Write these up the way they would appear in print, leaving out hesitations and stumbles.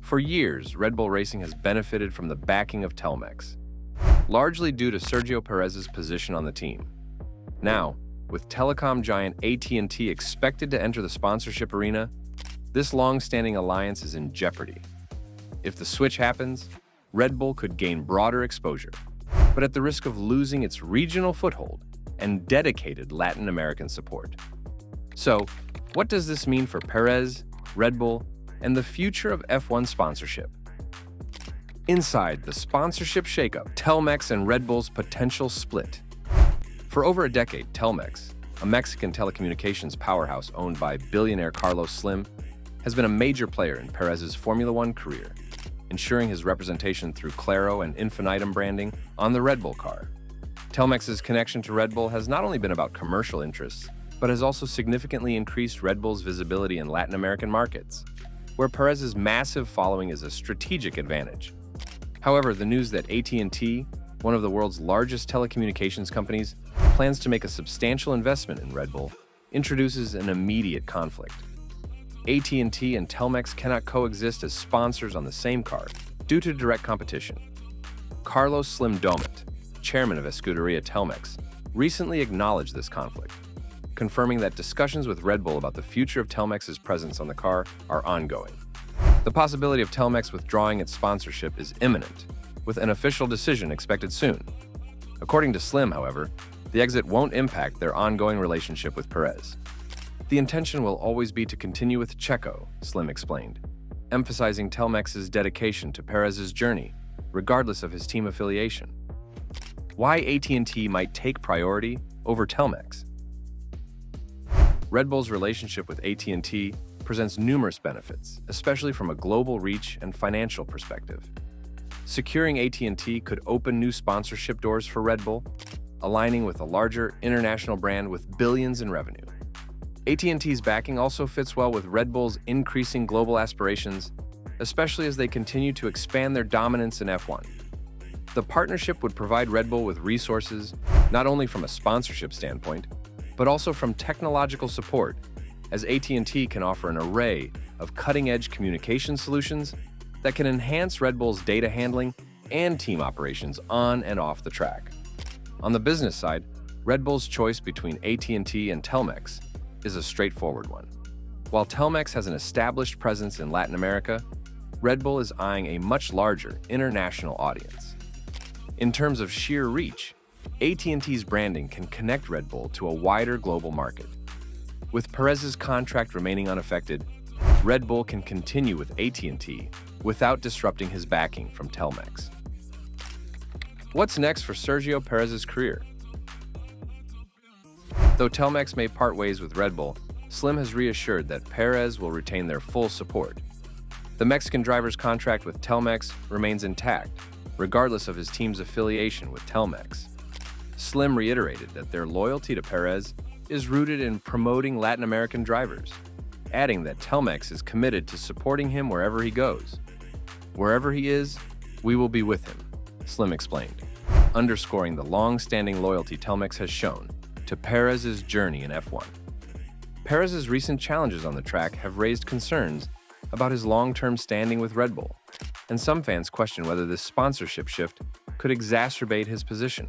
For years, Red Bull Racing has benefited from the backing of Telmex, largely due to Sergio Pérez's position on the team. Now, with telecom giant AT&T expected to enter the sponsorship arena, this long-standing alliance is in jeopardy. If the switch happens, Red Bull could gain broader exposure, but at the risk of losing its regional foothold and dedicated Latin American support. So, what does this mean for Pérez, Red Bull, and the future of F1 sponsorship? Inside the sponsorship shakeup, Telmex and Red Bull's potential split. For over a decade, Telmex, a Mexican telecommunications powerhouse owned by billionaire Carlos Slim, has been a major player in Pérez's Formula One career, ensuring his representation through Claro and Infinitum branding on the Red Bull car. Telmex's connection to Red Bull has not only been about commercial interests, but has also significantly increased Red Bull's visibility in Latin American markets, where Pérez's massive following is a strategic advantage. However, the news that AT&T, one of the world's largest telecommunications companies, plans to make a substantial investment in Red Bull, introduces an immediate conflict. AT&T and Telmex cannot coexist as sponsors on the same car due to direct competition. Carlos Slim Domet, chairman of Escuderia Telmex, recently acknowledged this conflict, confirming that discussions with Red Bull about the future of Telmex's presence on the car are ongoing. The possibility of Telmex withdrawing its sponsorship is imminent, with an official decision expected soon. According to Slim, however, the exit won't impact their ongoing relationship with Pérez. The intention will always be to continue with Checo, Slim explained, emphasizing Telmex's dedication to Pérez's journey, regardless of his team affiliation. Why AT&T might take priority over Telmex? Red Bull's relationship with AT&T presents numerous benefits, especially from a global reach and financial perspective. Securing AT&T could open new sponsorship doors for Red Bull, aligning with a larger international brand with billions in revenue. AT&T's backing also fits well with Red Bull's increasing global aspirations, especially as they continue to expand their dominance in F1. The partnership would provide Red Bull with resources, not only from a sponsorship standpoint, but also from technological support, as AT&T can offer an array of cutting-edge communication solutions that can enhance Red Bull's data handling and team operations on and off the track. On the business side, Red Bull's choice between AT&T and Telmex is a straightforward one. While Telmex has an established presence in Latin America, Red Bull is eyeing a much larger international audience. In terms of sheer reach, AT&T's branding can connect Red Bull to a wider global market. With Pérez's contract remaining unaffected, Red Bull can continue with AT&T without disrupting his backing from Telmex. What's next for Sergio Pérez's career? Though Telmex may part ways with Red Bull, Slim has reassured that Pérez will retain their full support. The Mexican driver's contract with Telmex remains intact, regardless of his team's affiliation with Telmex. Slim reiterated that their loyalty to Pérez is rooted in promoting Latin American drivers, adding that Telmex is committed to supporting him wherever he goes. "Wherever he is, we will be with him," Slim explained, underscoring the long-standing loyalty Telmex has shown to Pérez's journey in F1. Pérez's recent challenges on the track have raised concerns about his long-term standing with Red Bull, and some fans question whether this sponsorship shift could exacerbate his position.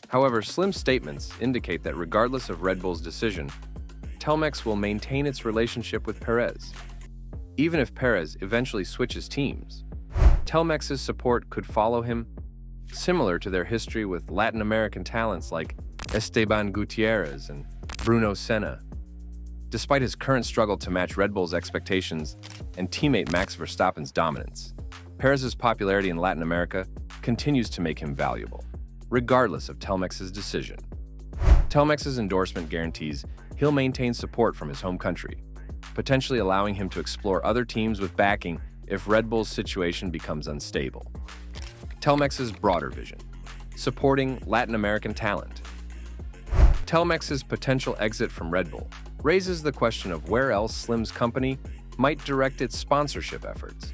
However, Slim's statements indicate that regardless of Red Bull's decision, Telmex will maintain its relationship with Pérez. Even if Pérez eventually switches teams, Telmex's support could follow him, similar to their history with Latin American talents like Esteban Gutierrez and Bruno Senna. Despite his current struggle to match Red Bull's expectations and teammate Max Verstappen's dominance, Pérez's popularity in Latin America continues to make him valuable, regardless of Telmex's decision. Telmex's endorsement guarantees he'll maintain support from his home country, potentially allowing him to explore other teams with backing if Red Bull's situation becomes unstable. Telmex's broader vision: supporting Latin American talent. Telmex's potential exit from Red Bull raises the question of where else Slim's company might direct its sponsorship efforts.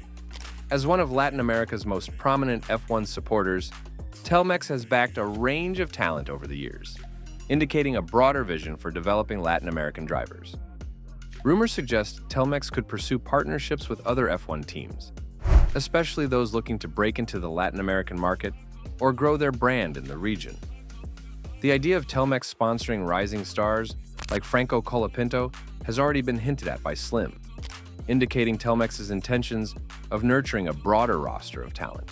As one of Latin America's most prominent F1 supporters, Telmex has backed a range of talent over the years, indicating a broader vision for developing Latin American drivers. Rumors suggest Telmex could pursue partnerships with other F1 teams, especially those looking to break into the Latin American market or grow their brand in the region. The idea of Telmex sponsoring rising stars like Franco Colapinto has already been hinted at by Slim, indicating Telmex's intentions of nurturing a broader roster of talent.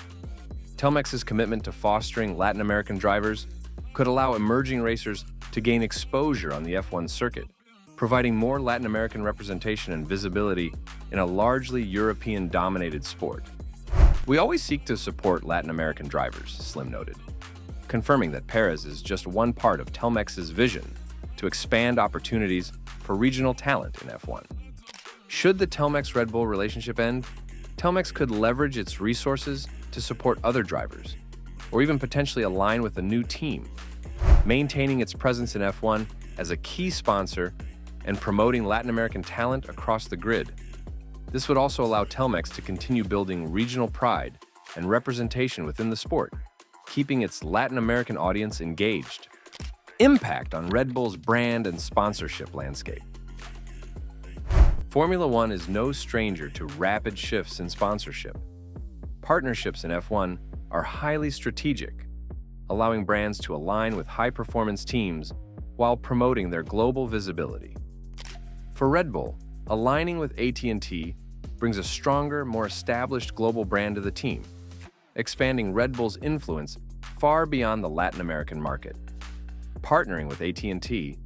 Telmex's commitment to fostering Latin American drivers could allow emerging racers to gain exposure on the F1 circuit, providing more Latin American representation and visibility in a largely European-dominated sport. "We always seek to support Latin American drivers," Slim noted, confirming that Pérez is just one part of Telmex's vision to expand opportunities for regional talent in F1. Should the Telmex-Red Bull relationship end, Telmex could leverage its resources to support other drivers, or even potentially align with a new team, maintaining its presence in F1 as a key sponsor and promoting Latin American talent across the grid. This would also allow Telmex to continue building regional pride and representation within the sport, keeping its Latin American audience engaged. Impact on Red Bull's brand and sponsorship landscape. Formula One is no stranger to rapid shifts in sponsorship. Partnerships in F1 are highly strategic, allowing brands to align with high-performance teams while promoting their global visibility. For Red Bull, aligning with AT&T brings a stronger, more established global brand to the team, expanding Red Bull's influence far beyond the Latin American market. Partnering with AT&T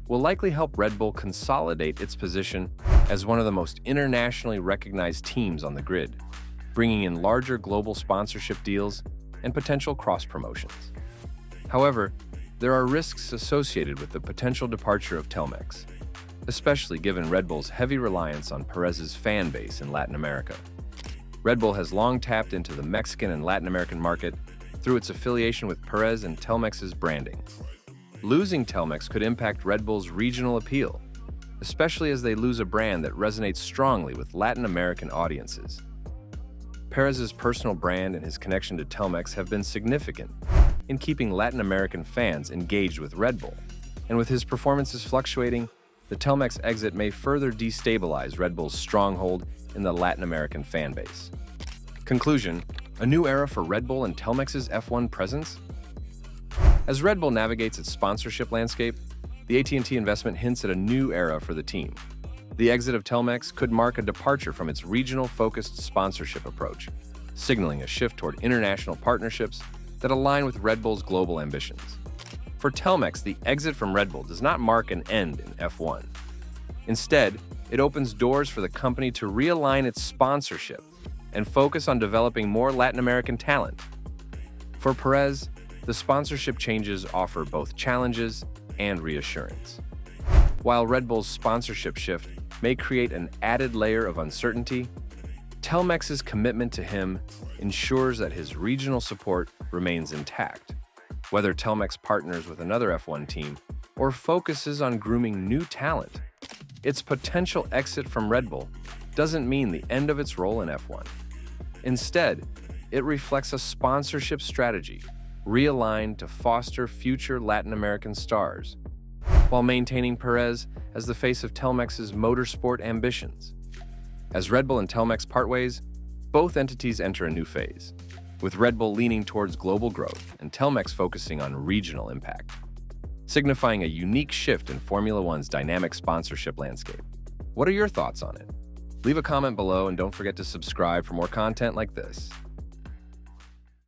will likely help Red Bull consolidate its position as one of the most internationally recognized teams on the grid, bringing in larger global sponsorship deals and potential cross-promotions. However, there are risks associated with the potential departure of Telmex, especially given Red Bull's heavy reliance on Pérez's fan base in Latin America. Red Bull has long tapped into the Mexican and Latin American market through its affiliation with Pérez and Telmex's branding. Losing Telmex could impact Red Bull's regional appeal, especially as they lose a brand that resonates strongly with Latin American audiences. Pérez's personal brand and his connection to Telmex have been significant in keeping Latin American fans engaged with Red Bull, and with his performances fluctuating, the Telmex exit may further destabilize Red Bull's stronghold in the Latin American fan base. Conclusion: a new era for Red Bull and Telmex's F1 presence? As Red Bull navigates its sponsorship landscape, the AT&T investment hints at a new era for the team. The exit of Telmex could mark a departure from its regional-focused sponsorship approach, signaling a shift toward international partnerships that align with Red Bull's global ambitions. For Telmex, the exit from Red Bull does not mark an end in F1. Instead, it opens doors for the company to realign its sponsorship and focus on developing more Latin American talent. For Pérez, the sponsorship changes offer both challenges and reassurance. While Red Bull's sponsorship shift may create an added layer of uncertainty, Telmex's commitment to him ensures that his regional support remains intact. Whether Telmex partners with another F1 team or focuses on grooming new talent, its potential exit from Red Bull doesn't mean the end of its role in F1. Instead, it reflects a sponsorship strategy realigned to foster future Latin American stars, while maintaining Pérez as the face of Telmex's motorsport ambitions. As Red Bull and Telmex part ways, both entities enter a new phase, with Red Bull leaning towards global growth and Telmex focusing on regional impact, signifying a unique shift in Formula One's dynamic sponsorship landscape. What are your thoughts on it? Leave a comment below and don't forget to subscribe for more content like this.